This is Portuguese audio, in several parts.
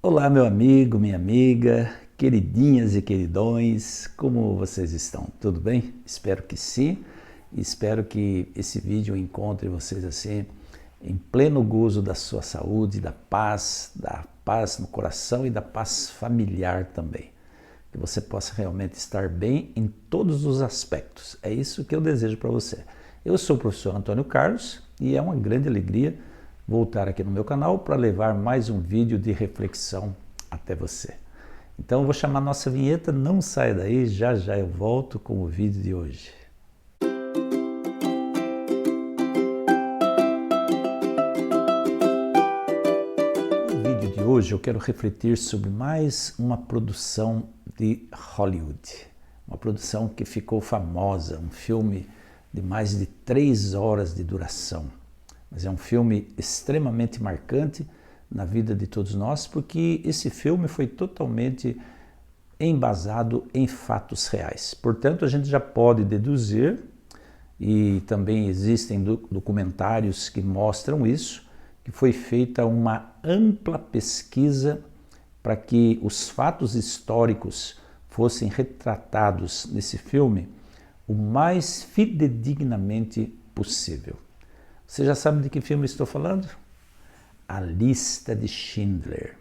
Olá, meu amigo, minha amiga, queridinhas e queridões, como vocês estão? Tudo bem? Espero que sim, e espero que esse vídeo encontre vocês assim, em pleno gozo da sua saúde, da paz no coração e da paz familiar também. Que você possa realmente estar bem em todos os aspectos. É isso que eu desejo para você. Eu sou o professor Antônio Carlos e é uma grande alegria voltar aqui no meu canal para levar mais um vídeo de reflexão até você. Então eu vou chamar a nossa vinheta, não saia daí, já já eu volto com o vídeo de hoje. No vídeo de hoje eu quero refletir sobre mais uma produção de Hollywood. Uma produção que ficou famosa, um filme de mais de 3 horas de duração. Mas é um filme extremamente marcante na vida de todos nós, porque esse filme foi totalmente embasado em fatos reais. Portanto, a gente já pode deduzir, e também existem documentários que mostram isso, que foi feita uma ampla pesquisa para que os fatos históricos fossem retratados nesse filme o mais fidedignamente possível. Você já sabe de que filme estou falando? A Lista de Schindler.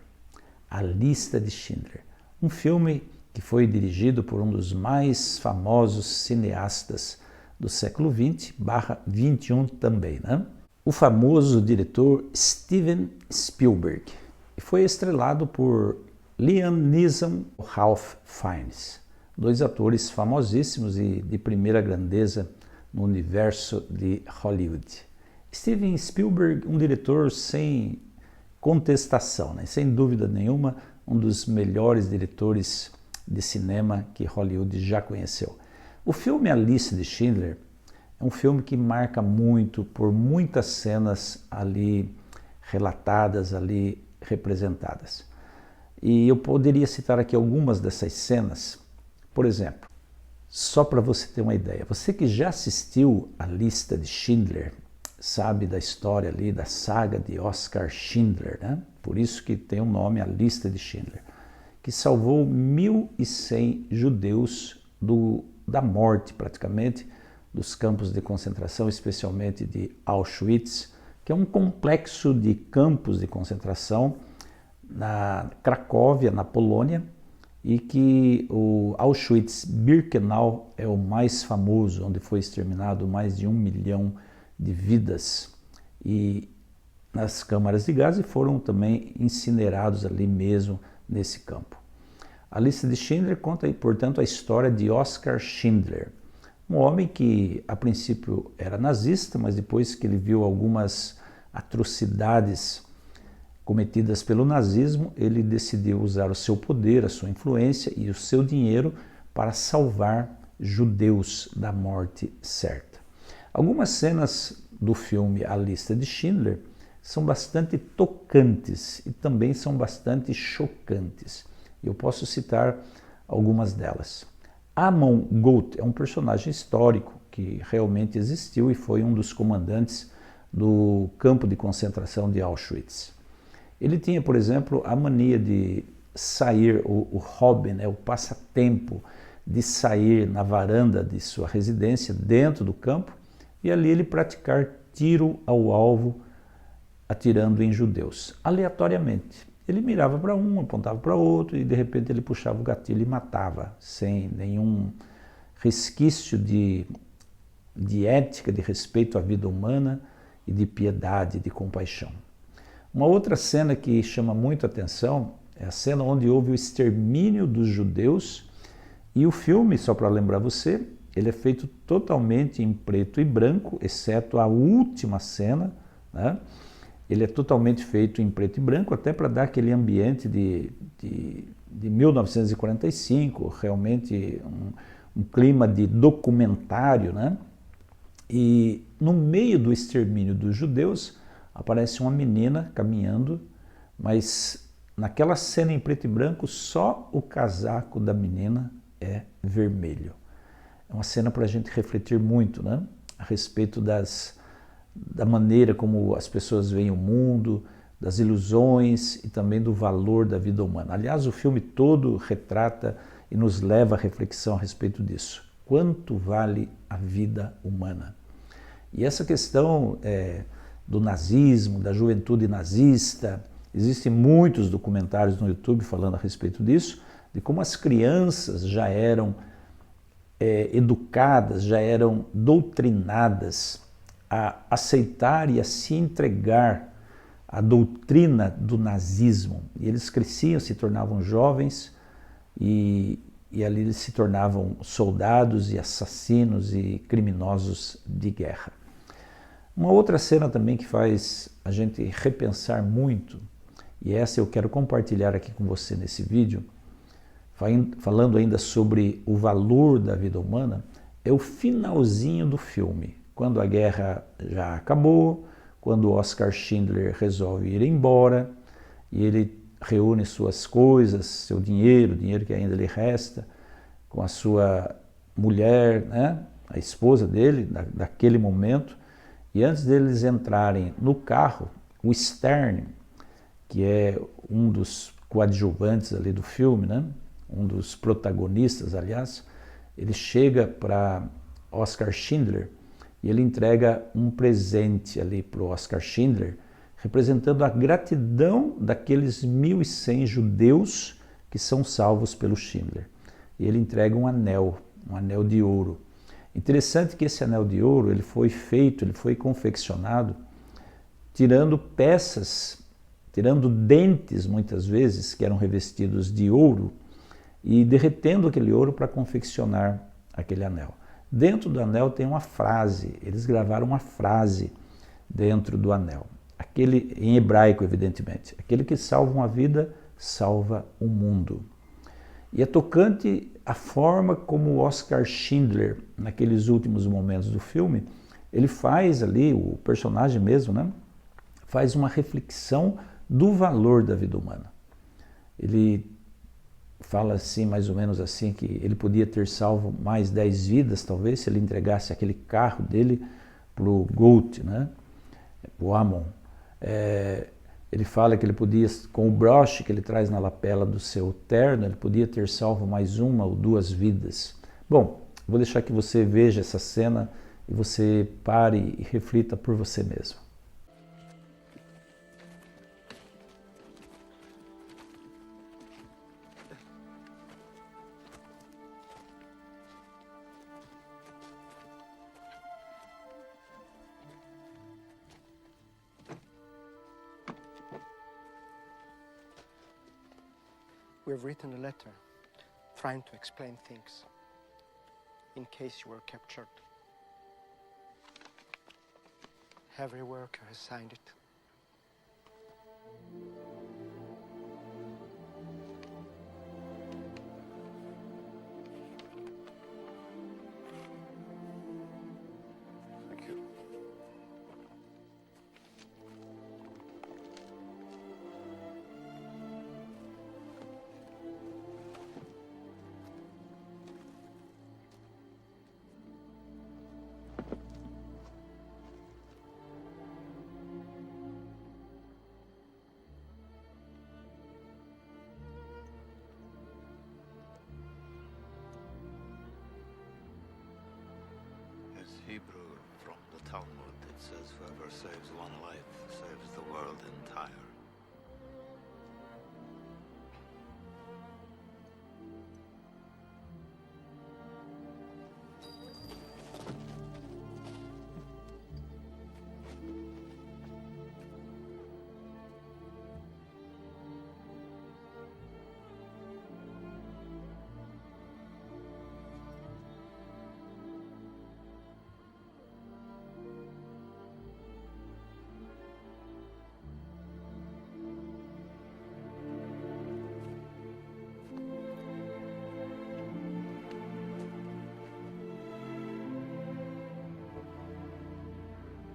A Lista de Schindler. Um filme que foi dirigido por um dos mais famosos cineastas do século XX/XXI também, né? O famoso diretor Steven Spielberg. E foi estrelado por Liam Neeson e Ralph Fiennes, dois atores famosíssimos e de primeira grandeza no universo de Hollywood. Steven Spielberg, um diretor sem contestação, né? Sem dúvida nenhuma, um dos melhores diretores de cinema que Hollywood já conheceu. O filme A Lista de Schindler é um filme que marca muito por muitas cenas ali relatadas, ali representadas. E eu poderia citar aqui algumas dessas cenas. Por exemplo, só para você ter uma ideia, você que já assistiu A Lista de Schindler, sabe da história ali, da saga de Oskar Schindler, né? Por isso que tem o nome A Lista de Schindler, que salvou 1.100 judeus da morte, praticamente, dos campos de concentração, especialmente de Auschwitz, que é um complexo de campos de concentração na Cracóvia, na Polônia, e que o Auschwitz-Birkenau é o mais famoso, onde foi exterminado mais de 1 milhão de vidas, e nas câmaras de gás, e foram também incinerados ali mesmo nesse campo. A Lista de Schindler conta aí, portanto, a história de Oskar Schindler, um homem que a princípio era nazista, mas depois que ele viu algumas atrocidades cometidas pelo nazismo, ele decidiu usar o seu poder, a sua influência e o seu dinheiro para salvar judeus da morte certa. Algumas cenas do filme A Lista de Schindler são bastante tocantes e também são bastante chocantes. Eu posso citar algumas delas. Amon Goeth é um personagem histórico que realmente existiu e foi um dos comandantes do campo de concentração de Auschwitz. Ele tinha, por exemplo, a mania de sair, o hobby, né, o passatempo de sair na varanda de sua residência, dentro do campo, e ali ele praticar tiro ao alvo, atirando em judeus, aleatoriamente. Ele mirava para um, apontava para outro, e de repente ele puxava o gatilho e matava, sem nenhum resquício de ética, de respeito à vida humana e de piedade, de compaixão. Uma outra cena que chama muito a atenção é a cena onde houve o extermínio dos judeus, e o filme, só para lembrar você, ele é feito totalmente em preto e branco, exceto a última cena, né? Ele é totalmente feito em preto e branco, até para dar aquele ambiente de 1945, realmente um clima de documentário, né? E no meio do extermínio dos judeus, aparece uma menina caminhando, mas naquela cena em preto e branco, só o casaco da menina é vermelho. É uma cena para a gente refletir muito, né? A respeito da maneira como as pessoas veem o mundo, das ilusões e também do valor da vida humana. Aliás, o filme todo retrata e nos leva à reflexão a respeito disso. Quanto vale a vida humana? E essa questão do nazismo, da juventude nazista, existem muitos documentários no YouTube falando a respeito disso, de como as crianças já eram educadas, já eram doutrinadas a aceitar e a se entregar à doutrina do nazismo. E eles cresciam, se tornavam jovens e ali eles se tornavam soldados e assassinos e criminosos de guerra. Uma outra cena também que faz a gente repensar muito, e essa eu quero compartilhar aqui com você nesse vídeo, falando ainda sobre o valor da vida humana, é o finalzinho do filme, quando a guerra já acabou, quando Oskar Schindler resolve ir embora, e ele reúne suas coisas, seu dinheiro, o dinheiro que ainda lhe resta, com a sua mulher, né, a esposa dele, daquele momento, e antes deles entrarem no carro, o Stern, que é um dos coadjuvantes ali do filme, né, um dos protagonistas, aliás, ele chega para Oskar Schindler e ele entrega um presente ali para o Oskar Schindler, representando a gratidão daqueles 1.100 judeus que são salvos pelo Schindler. E ele entrega um anel de ouro. Interessante que esse anel de ouro ele foi feito, ele foi confeccionado tirando peças, tirando dentes muitas vezes que eram revestidos de ouro e derretendo aquele ouro para confeccionar aquele anel. Dentro do anel tem uma frase, eles gravaram uma frase dentro do anel. Aquele, em hebraico, evidentemente, aquele que salva uma vida, salva o mundo. E é tocante a forma como Oskar Schindler, naqueles últimos momentos do filme, ele faz ali, o personagem mesmo, né, faz uma reflexão do valor da vida humana. Ele fala assim, mais ou menos assim, que ele podia ter salvo mais 10 vidas, talvez, se ele entregasse aquele carro dele para o Goethe, né, para o Amon. Ele fala que ele podia, com o broche que ele traz na lapela do seu terno, ele podia ter salvo mais 1 ou 2 vidas. Bom, vou deixar que você veja essa cena e você pare e reflita por você mesmo. We've written a letter trying to explain things in case you were captured. Every worker has signed it. Thank you. It's Hebrew from the Talmud. It says, whoever saves one life saves the world entire.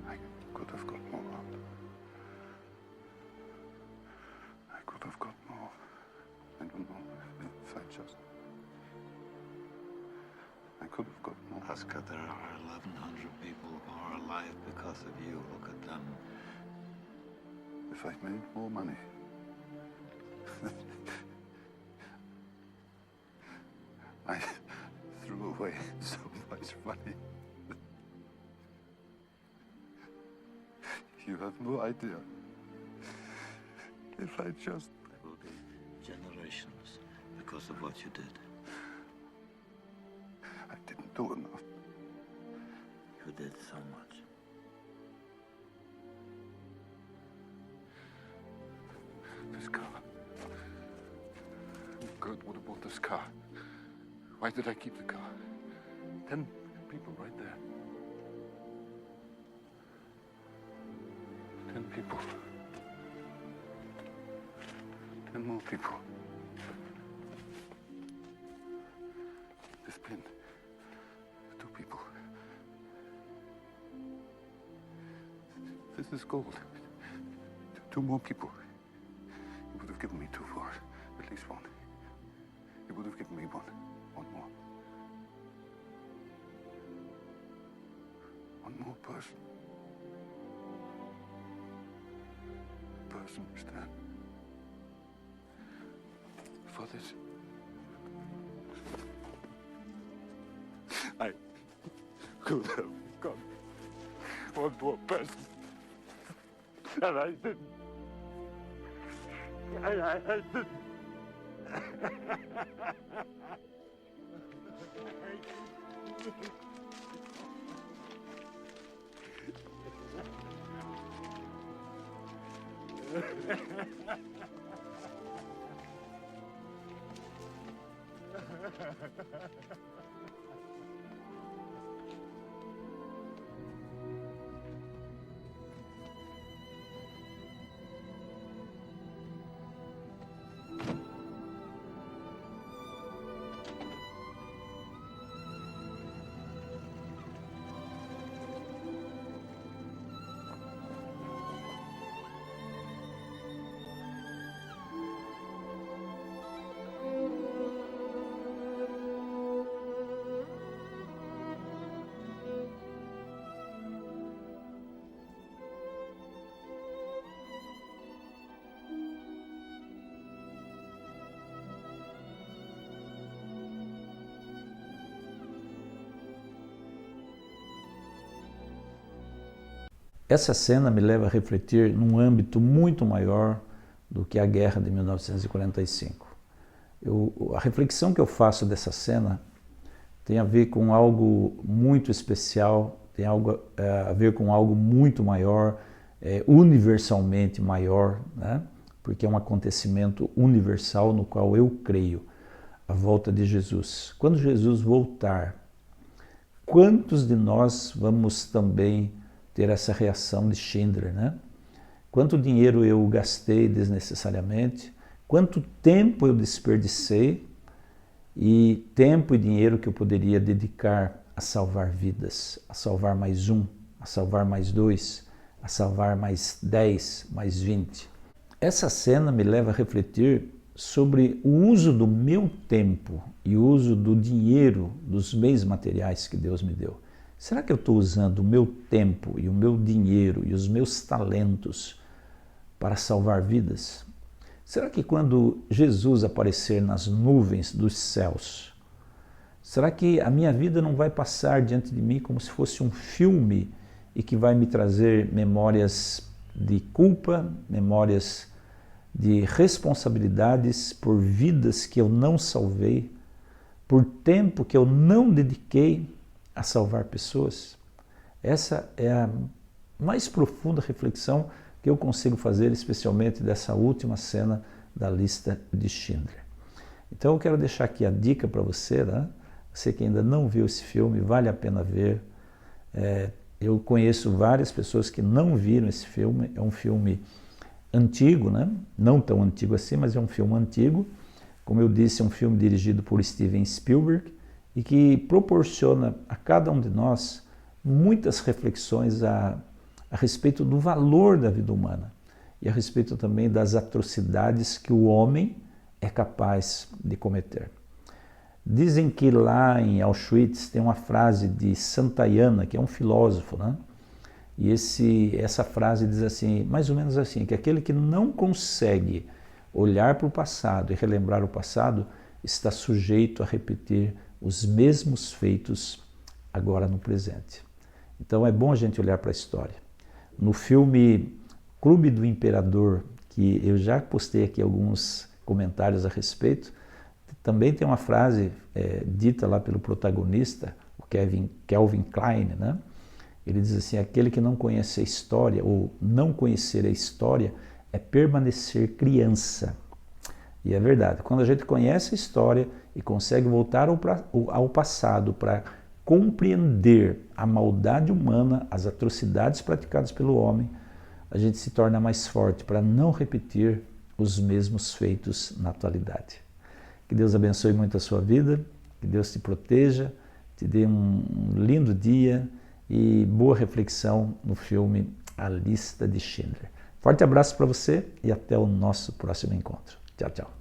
I could have got more out. I could have got more. I don't know if I just... I could have got more. Oscar, there are 1,100 people who are alive because of you. Look at them. if I made more money. I threw away so much money. You have no idea. If I just... There will be generations because of what you did. I didn't do enough. You did so much. This car. Kurt would have bought this car. Why did I keep the car? 10 people right there. 10 people. 10 more people. This pin. 2 people. This is gold. 2 more people. You would have given me 2 for it. At least 1. You would have given me 1. 1 more. 1 more person. Person, Stan. For this. I could have got 1 more person. And I didn't. I didn't. Essa cena me leva a refletir num âmbito muito maior do que a guerra de 1945. A reflexão que eu faço dessa cena tem a ver com algo muito especial, tem a ver com algo muito maior, universalmente maior, né? Porque é um acontecimento universal no qual eu creio, a volta de Jesus. Quando Jesus voltar, quantos de nós vamos também ter essa reação de Schindler, né? Quanto dinheiro eu gastei desnecessariamente, quanto tempo eu desperdicei e tempo e dinheiro que eu poderia dedicar a salvar vidas, a salvar mais 1, a salvar mais 2, a salvar mais 10, mais 20. Essa cena me leva a refletir sobre o uso do meu tempo e o uso do dinheiro, dos bens materiais que Deus me deu. Será que eu estou usando o meu tempo e o meu dinheiro e os meus talentos para salvar vidas? Será que quando Jesus aparecer nas nuvens dos céus, será que a minha vida não vai passar diante de mim como se fosse um filme e que vai me trazer memórias de culpa, memórias de responsabilidades por vidas que eu não salvei, por tempo que eu não dediquei a salvar pessoas? Essa é a mais profunda reflexão que eu consigo fazer, especialmente dessa última cena da lista de Schindler. Então eu quero deixar aqui a dica para você, né? Você que ainda não viu esse filme, vale a pena ver. Eu conheço várias pessoas que não viram esse filme, é um filme antigo, né? Não tão antigo assim, mas é um filme antigo. Como eu disse, é um filme dirigido por Steven Spielberg, e que proporciona a cada um de nós muitas reflexões a respeito do valor da vida humana e a respeito também das atrocidades que o homem é capaz de cometer. Dizem que lá em Auschwitz tem uma frase de Santayana, que é um filósofo, né? E essa frase diz assim, mais ou menos assim, que aquele que não consegue olhar para o passado e relembrar o passado está sujeito a repetir os mesmos feitos agora no presente. Então é bom a gente olhar para a história. No filme Clube do Imperador, que eu já postei aqui alguns comentários a respeito, também tem uma frase dita lá pelo protagonista, o Calvin Klein, né? Ele diz assim, aquele que não conhece a história, ou não conhecer a história, é permanecer criança. E é verdade, quando a gente conhece a história e consegue voltar ao passado para compreender a maldade humana, as atrocidades praticadas pelo homem, a gente se torna mais forte para não repetir os mesmos feitos na atualidade. Que Deus abençoe muito a sua vida, que Deus te proteja, te dê um lindo dia e boa reflexão no filme A Lista de Schindler. Forte abraço para você e até o nosso próximo encontro. Tchau, tchau.